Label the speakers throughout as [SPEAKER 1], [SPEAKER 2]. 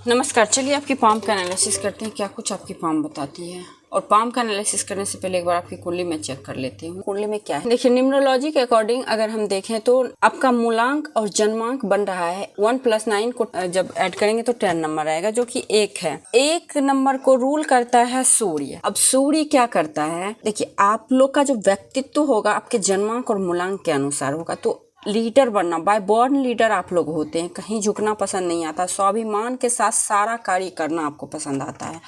[SPEAKER 1] नमस्कार। चलिए आपकी पाम का एनालिसिस करते हैं, क्या कुछ आपकी पाम बताती है। और पाम का एनालिसिस करने से पहले एक बार आपकी कुंडली में चेक कर लेती हूँ। कुंडली में क्या है, देखिए न्यूमरोलॉजी के अकॉर्डिंग अगर हम देखें तो आपका मूलांक और जन्मांक बन रहा है 1 + 9 को जब ऐड करेंगे तो 10 नंबर आएगा, जो कि 1 है। 1 नंबर को रूल करता है सूर्य। अब सूर्य क्या करता है, देखिए आप लोग का जो व्यक्तित्व होगा आपके जन्मांक और मूलांक के अनुसार होगा। तो लीडर बनना, बाय बॉर्न लीडर आप लोग होते हैं। कहीं झुकना पसंद नहीं आता, स्वाभिमान के साथ सारा कार्य करना आपको पसंद आता है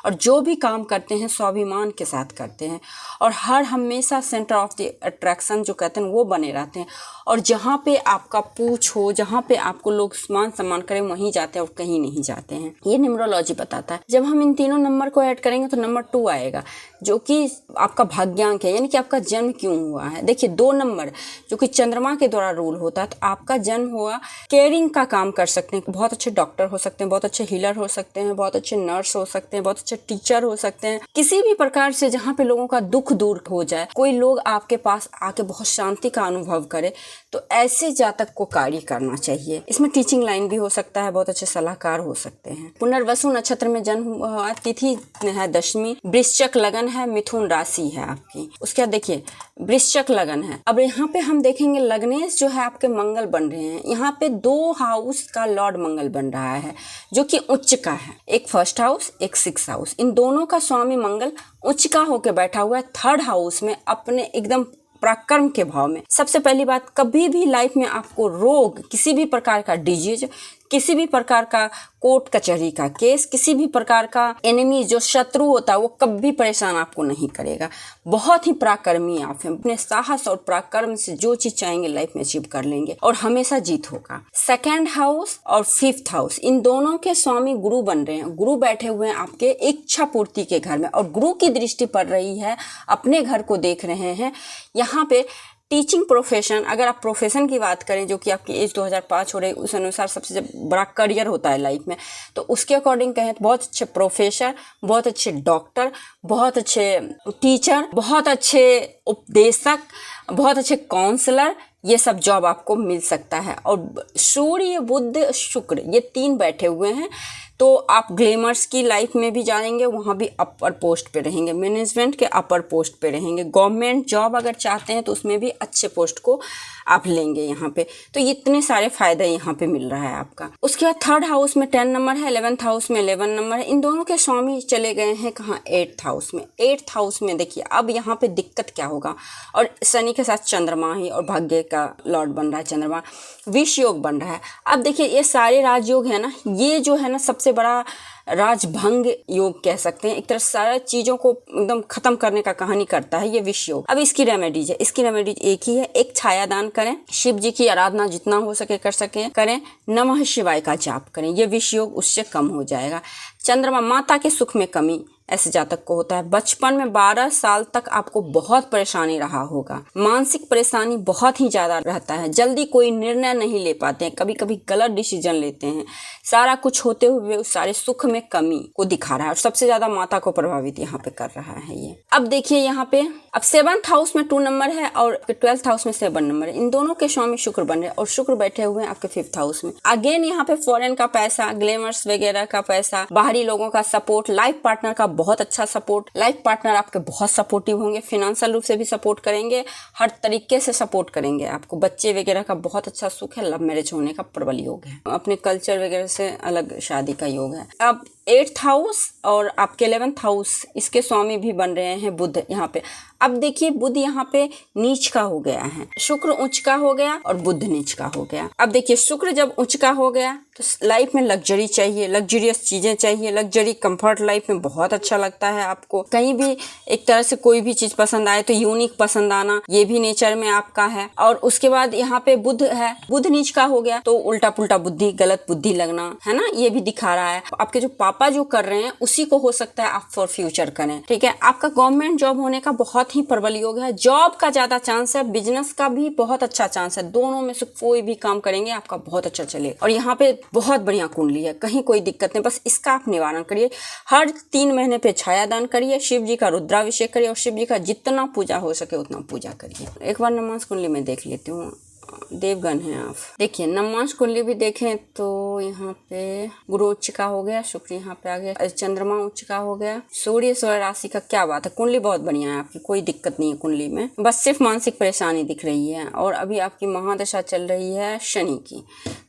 [SPEAKER 1] और जो भी काम करते हैं स्वाभिमान के साथ करते हैं और हर हमेशा सेंटर ऑफ द अट्रैक्शन जो कहते हैं वो बने रहते हैं। और जहाँ पे आपका पूछ हो, जहाँ पे आपको लोग मान सम्मान करें वहीं जाते हैं और कहीं नहीं जाते हैं। ये न्यूमरोलॉजी बताता है। जब हम इन तीनों नंबर को ऐड करेंगे तो नंबर 2 आएगा, जो कि आपका भाग्यांक है, यानी कि आपका जन्म क्यों हुआ है। देखिए 2 नंबर जो कि चंद्रमा के द्वारा रूल होता है, तो आपका जन्म हुआ केयरिंग का काम कर सकते हैं। बहुत अच्छे डॉक्टर हो सकते हैं, बहुत अच्छे हीलर हो सकते हैं, बहुत अच्छे नर्स हो सकते हैं, बहुत अच्छे टीचर हो सकते हैं। किसी भी प्रकार से जहाँ पे लोगों का दुख दूर हो जाए, कोई लोग आपके पास आके बहुत शांति का अनुभव करे, तो ऐसे जातक को कार्य करना चाहिए। इसमें टीचिंग लाइन भी हो सकता है, बहुत अच्छे सलाहकार हो सकते हैं। पुनर्वसु नक्षत्र में जन्म हुआ, तिथि है दशमी, वृश्चिक लगन है, मिथुन राशि है आपकी। उसके बाद देखिए वृश्चिक लगन है। अब यहाँ पे हम देखेंगे लग्नेश जो है आपके मंगल बन रहे हैं। यहाँ पे 2 हाउस का लॉर्ड मंगल बन रहा है जो कि उच्च का है। एक 1st हाउस, एक 6th हाउस। इन दोनों का स्वामी मंगल उच्च का होकर बैठा हुआ है 3rd हाउस में, अपने एकदम पराक्रम के भाव में। सबसे पहली बात, कभी भी लाइफ में आपको रोग, किसी भी प्रकार का डिजीज, किसी भी प्रकार का कोर्ट कचहरी का केस, किसी भी प्रकार का एनिमी जो शत्रु होता है वो कभी परेशान आपको नहीं करेगा। बहुत ही पराक्रमी आप हैं। अपने साहस और पराक्रम से जो चीज चाहेंगे लाइफ में अचीव कर लेंगे और हमेशा जीत होगा। 2nd हाउस और 5th हाउस, इन दोनों के स्वामी गुरु बन रहे हैं। गुरु बैठे हुए हैं आपके इच्छा पूर्ति के घर में और गुरु की दृष्टि पड़ रही है, अपने घर को देख रहे हैं। यहाँ पे टीचिंग प्रोफेशन, अगर आप प्रोफेशन की बात करें जो कि आपकी एज 2005 हो रही है, उस अनुसार सबसे बड़ा करियर होता है लाइफ में, तो उसके अकॉर्डिंग कहें तो बहुत अच्छे प्रोफेसर, बहुत अच्छे डॉक्टर, बहुत अच्छे टीचर, बहुत अच्छे उपदेशक, बहुत अच्छे काउंसलर, ये सब जॉब आपको मिल सकता है। और सूर्य बुध शुक्र ये 3 बैठे हुए हैं, तो आप ग्लैमर्स की लाइफ में भी जाएंगे, वहाँ भी अपर पोस्ट पे रहेंगे, मैनेजमेंट के अपर पोस्ट पे रहेंगे। गवर्नमेंट जॉब अगर चाहते हैं तो उसमें भी अच्छे पोस्ट को आप लेंगे यहाँ पे। तो इतने सारे फायदे यहाँ पे मिल रहा है आपका। उसके बाद 3rd हाउस में 10 नंबर है, 11th हाउस में 11 नंबर है। इन दोनों के स्वामी चले गए हैं कहाँ, 8th हाउस में। 8th हाउस में देखिए अब यहाँ पे दिक्कत क्या होगा, और शनि के साथ चंद्रमा ही और भाग्य का लॉर्ड बन रहा है चंद्रमा, विष योग बन रहा है। अब देखिए ये सारे राजयोग है ना, ये जो है ना सबसे बड़ा राजभंग योग कह सकते हैं। एक तरह सारी चीजों को एकदम खत्म करने का कहानी करता है ये विष योग। अब इसकी रेमेडीज है, इसकी रेमेडीज एक ही है, एक छाया दान करें, शिव जी की आराधना जितना हो सके कर सके करें, नमः शिवाय का जाप करें, ये विष योग उससे कम हो जाएगा। चंद्रमा, माता के सुख में कमी ऐसे जातक को होता है। बचपन में 12 साल तक आपको बहुत परेशानी रहा होगा, मानसिक परेशानी बहुत ही ज्यादा रहता है, जल्दी कोई निर्णय नहीं ले पाते हैं, कभी कभी गलत डिसीजन लेते हैं। सारा कुछ होते हुए उस सारे सुख में कमी को दिखा रहा है और सबसे ज्यादा माता को प्रभावित यहाँ पे कर रहा है ये। अब देखिए यहाँ पे अब 7th हाउस में 2 नंबर है और 12th हाउस में 7 नंबर है। इन दोनों के स्वामी शुक्र बन रहे हैं और शुक्र बैठे हुए हैं आपके 5th हाउस में। अगेन यहाँ पे फॉरेन का पैसा, ग्लैमर्स वगैरह का पैसा, बाहरी लोगों का सपोर्ट, लाइफ पार्टनर का बहुत अच्छा सपोर्ट। लाइफ पार्टनर आपके बहुत सपोर्टिव होंगे, फाइनेंशियल रूप से भी सपोर्ट करेंगे, हर तरीके से सपोर्ट करेंगे आपको। बच्चे वगैरह का बहुत अच्छा सुख है, लव मैरिज होने का प्रबल योग है, अपने कल्चर वगैरह से अलग शादी का योग है। अब 8th हाउस और आपके 11th हाउस, इसके स्वामी भी बन रहे हैं बुध यहाँ पे। अब देखिए बुध यहाँ पे नीच का हो गया है, शुक्र उच्च का हो गया और बुध नीच का हो गया। अब देखिए शुक्र जब उच्च का हो गया तो लाइफ में लग्जरी चाहिए, लग्जरियस चीजें चाहिए, लग्जरी कंफर्ट लाइफ में बहुत अच्छा लगता है आपको। कहीं भी एक तरह से कोई भी चीज पसंद आए तो यूनिक पसंद आना, ये भी नेचर में आपका है। और उसके बाद यहाँ पे बुध है, बुध नीच का हो गया तो उल्टा पुल्टा बुद्धि, गलत बुद्धि लगना है ना, ये भी दिखा रहा है। आपके जो पापा जो कर रहे हैं उसी को हो सकता है आप फॉर फ्यूचर करें, ठीक है। आपका गवर्नमेंट जॉब होने का बहुत ही प्रबल योग है, जॉब का ज्यादा चांस है, बिजनेस का भी बहुत अच्छा चांस है। दोनों में से कोई भी काम करेंगे आपका बहुत अच्छा चलेगा। और यहाँ पे बहुत बढ़िया कुंडली है, कहीं कोई दिक्कत नहीं, बस इसका आप निवारण करिए। हर 3 महीने पे छाया दान करिए, शिव जी का रुद्राभिषेक करिए और शिव जी का जितना पूजा हो सके उतना पूजा करिए। एक बार नमाज कुंडली में देख लेती हूँ। देवगन हैं आप। देखिए नवमांश कुंडली भी देखें तो यहाँ पे गुरु उच्च का हो गया, शुक्र यहाँ पे आ गया, चंद्रमा उच्च का हो गया, सूर्य स्वर्ण राशि का, क्या बात है, कुंडली बहुत बढ़िया है आपकी, कोई दिक्कत नहीं है कुंडली में, बस सिर्फ मानसिक परेशानी दिख रही है। और अभी आपकी महादशा चल रही है शनि की,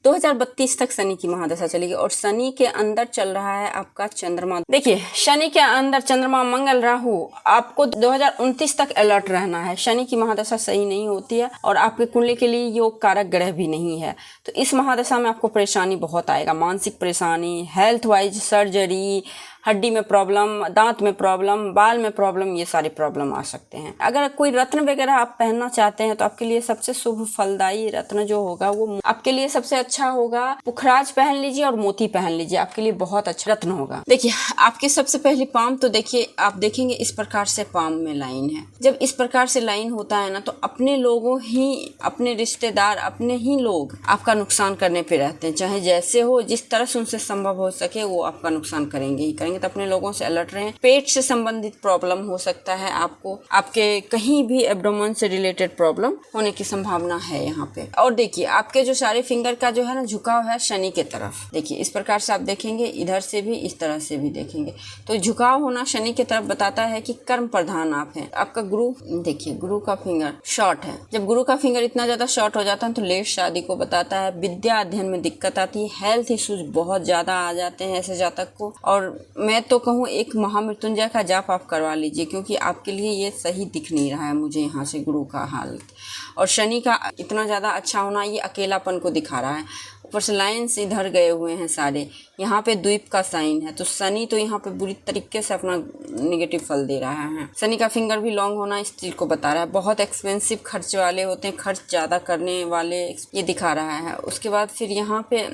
[SPEAKER 1] 2032 तक शनि की महादशा चलेगी और शनि के अंदर चल रहा है आपका चंद्रमा। देखिए शनि के अंदर चंद्रमा, मंगल, राहु, आपको 2029 तक अलर्ट रहना है। शनि की महादशा सही नहीं होती है और आपके कुंडली के लिए योग कारक ग्रह भी नहीं है, तो इस महादशा में आपको परेशानी बहुत आएगा, मानसिक परेशानी, हेल्थ वाइज सर्जरी, हड्डी में प्रॉब्लम, दांत में प्रॉब्लम, बाल में प्रॉब्लम, ये सारे प्रॉब्लम आ सकते हैं। अगर कोई रत्न वगैरह आप पहनना चाहते हैं तो आपके लिए सबसे शुभ फलदायी रत्न जो होगा वो आपके लिए सबसे अच्छा होगा, पुखराज पहन लीजिए और मोती पहन लीजिए, आपके लिए बहुत अच्छा रत्न होगा। देखिए आपकी सबसे पहली पाम तो देखिए, आप देखेंगे इस प्रकार से पाम में लाइन है। जब इस प्रकार से लाइन होता है ना तो अपने लोगों ही, अपने रिश्तेदार, अपने ही लोग आपका नुकसान करने पे रहते हैं, चाहे जैसे हो, जिस तरह से उनसे संभव हो सके वो आपका नुकसान करेंगे ही करेंगे। तो अपने लोगों से अलर्ट रहें। पेट से संबंधित प्रॉब्लम हो सकता है आपको, आपके कहीं भी एब्डोमेन से रिलेटेड प्रॉब्लम होने की संभावना है यहाँ पे। और देखिए आपके जो सारे फिंगर का जो है ना झुकाव है शनि के तरफ, देखिए इस प्रकार से आप देखेंगे, इधर से भी इस तरह से भी देखेंगे, तो झुकाव होना शनि की तरफ बताता है कि कर्म प्रधान आप हैं। आपका गुरु, देखिए गुरु का फिंगर शॉर्ट है, जब गुरु का फिंगर इतना ज्यादा शॉर्ट हो जाता है तो लेट शादी को बताता है, विद्या अध्ययन में दिक्कत आती है, हेल्थ इश्यूज बहुत ज्यादा आ जाते हैं ऐसे जातक को। और मैं तो कहूँ एक महामृत्युंजय का जाप आप करवा लीजिए, क्योंकि आपके लिए ये सही दिख नहीं रहा है मुझे यहाँ से गुरु का हालत। और शनि का इतना ज़्यादा अच्छा होना ये अकेलापन को दिखा रहा है, ऊपर से लाइन्स इधर गए हुए हैं सारे, यहाँ पे द्वीप का साइन है, तो शनि तो यहाँ पे बुरी तरीके से अपना निगेटिव फल दे रहा है। शनि का फिंगर भी लॉन्ग होना इस चीज को बता रहा है, बहुत एक्सपेंसिव खर्च वाले होते हैं, खर्च ज़्यादा करने वाले, ये दिखा रहा है। उसके बाद फिर यहाँ पे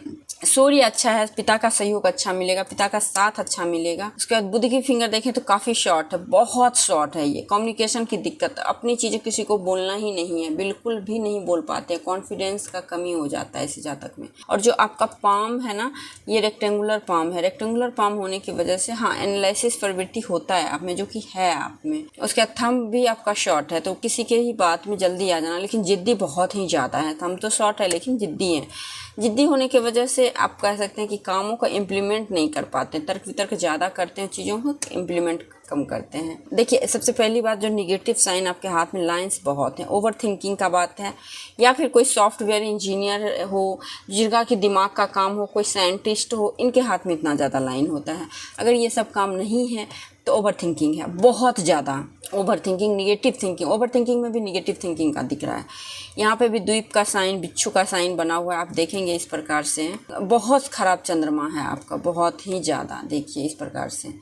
[SPEAKER 1] सूर्य अच्छा है, पिता का सहयोग अच्छा मिलेगा, पिता का साथ अच्छा मिलेगा। उसके बाद बुध की फिंगर देखें तो काफ़ी शॉर्ट है, बहुत शॉर्ट है, ये कम्युनिकेशन की दिक्कत, अपनी चीज़ें किसी को बोलना ही नहीं है, बिल्कुल भी नहीं बोल पाते, कॉन्फिडेंस का कमी हो जाता है इस जातक में। और जो आपका पाम है ना, ये रेक्टेंगुलर पाम है, रेक्टेंगुलर पाम होने की वजह से हाँ एनालिसिस प्रवृत्ति होता है आप में, जो कि है आप में। उसके बाद थंब भी आपका शॉर्ट है, तो किसी के ही बात में जल्दी आ जाना, लेकिन जिद्दी बहुत ही ज़्यादा है। थंब तो शॉर्ट है लेकिन जिद्दी है, जिद्दी होने की वजह से आप कह सकते हैं कि कामों का इम्प्लीमेंट नहीं कर पाते, तर्क वितर्क ज़्यादा करते हैं, चीज़ों को इम्प्लीमेंट कम करते हैं। देखिए सबसे पहली बात, जो निगेटिव साइन आपके हाथ में लाइंस बहुत हैं, ओवर थिंकिंग का बात है, या फिर कोई सॉफ्टवेयर इंजीनियर हो जिनका कि दिमाग का काम हो, कोई साइंटिस्ट हो, इनके हाथ में इतना ज़्यादा लाइन होता है। अगर ये सब काम नहीं है तो ओवर थिंकिंग है, बहुत ज़्यादा over thinking, negative thinking, over thinking में भी निगेटिव थिंकिंग का दिख रहा है। यहाँ पे भी द्वीप का साइन, बिच्छू का साइन बना हुआ है, आप देखेंगे इस प्रकार से, बहुत खराब चंद्रमा है आपका, बहुत ही ज़्यादा। देखिए इस प्रकार से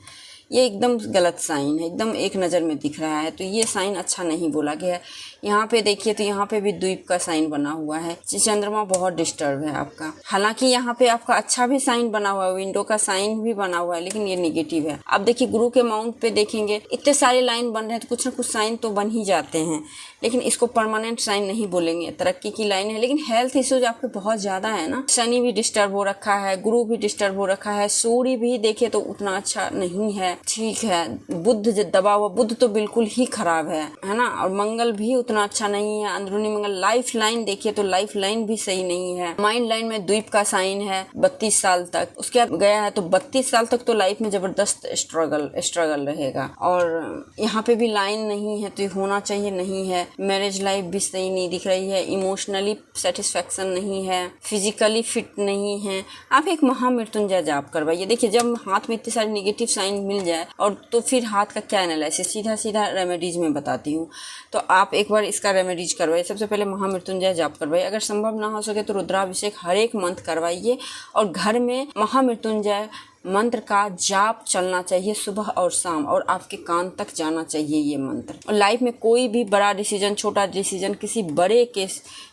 [SPEAKER 1] ये एकदम गलत साइन है, एकदम एक नज़र में दिख रहा है, तो ये साइन अच्छा नहीं बोला गया है। यहाँ पे देखिए तो यहाँ पे भी द्वीप का साइन बना हुआ है, चंद्रमा बहुत डिस्टर्ब है आपका। हालांकि यहाँ पे आपका अच्छा भी साइन बना हुआ है, विंडो का साइन भी बना हुआ है, लेकिन ये निगेटिव है। अब देखिए गुरु के माउंट पे देखेंगे इतने सारे लाइन बन रहे हैं, तो कुछ ना कुछ साइन तो बन ही जाते हैं, लेकिन इसको परमानेंट साइन नहीं बोलेंगे, तरक्की की लाइन है। लेकिन हेल्थ इश्यूज आपके बहुत ज़्यादा है ना, शनि भी डिस्टर्ब हो रखा है, गुरु भी डिस्टर्ब हो रखा है, सूर्य भी देखिए तो उतना अच्छा नहीं है, ठीक है, बुध दबा हुआ, बुध तो बिल्कुल ही खराब है ना, और मंगल भी उतना अच्छा नहीं है, अंदरूनी मंगल। लाइफ लाइन देखिए तो लाइफ लाइन भी सही नहीं है, माइंड लाइन में द्वीप का साइन है 32 साल तक, उसके बाद गया है तो 32 साल तक तो लाइफ में जबरदस्त स्ट्रगल रहेगा। और यहाँ पे भी लाइन नहीं है, तो ये होना चाहिए, नहीं है। मैरिज लाइफ भी सही नहीं दिख रही है, इमोशनली सेटिस्फेक्शन नहीं है, फिजिकली फिट नहीं है। आप एक महामृत्युंजय जाप करवाइए। देखिए जब हाथ में इतने सारे निगेटिव साइन मिल जाए और तो फिर हाथ का क्या एनालिसिस, सीधा सीधा रेमेडीज में बताती हूँ, तो आप एक बार इसका रेमेडीज करवाइए। सबसे पहले महामृत्युंजय जाप करवाइए, अगर संभव ना हो सके तो रुद्राभिषेक हर एक मंथ करवाइए, और घर में महामृत्युंजय मंत्र का जाप चलना चाहिए सुबह और शाम, और आपके कान तक जाना चाहिए ये मंत्र। और लाइफ में कोई भी बड़ा डिसीजन, छोटा डिसीजन किसी बड़े के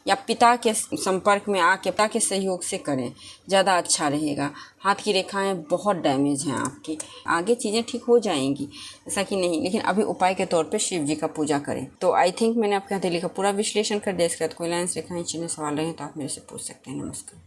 [SPEAKER 1] या पिता के संपर्क में आके, पिता के सहयोग से करें, ज़्यादा अच्छा रहेगा। हाथ की रेखाएं बहुत डैमेज हैं आपकी, आगे चीज़ें ठीक हो जाएंगी, ऐसा कि नहीं, लेकिन अभी उपाय के तौर पे शिव जी का पूजा करें। तो आई थिंक मैंने आपके हथेली का पूरा विश्लेषण कर दिया। इसके बाद कोई लाइन्स, रेखाएं, चिन्ह, सवाल रहे तो आप मेरे से पूछ सकते हैं। नमस्कार।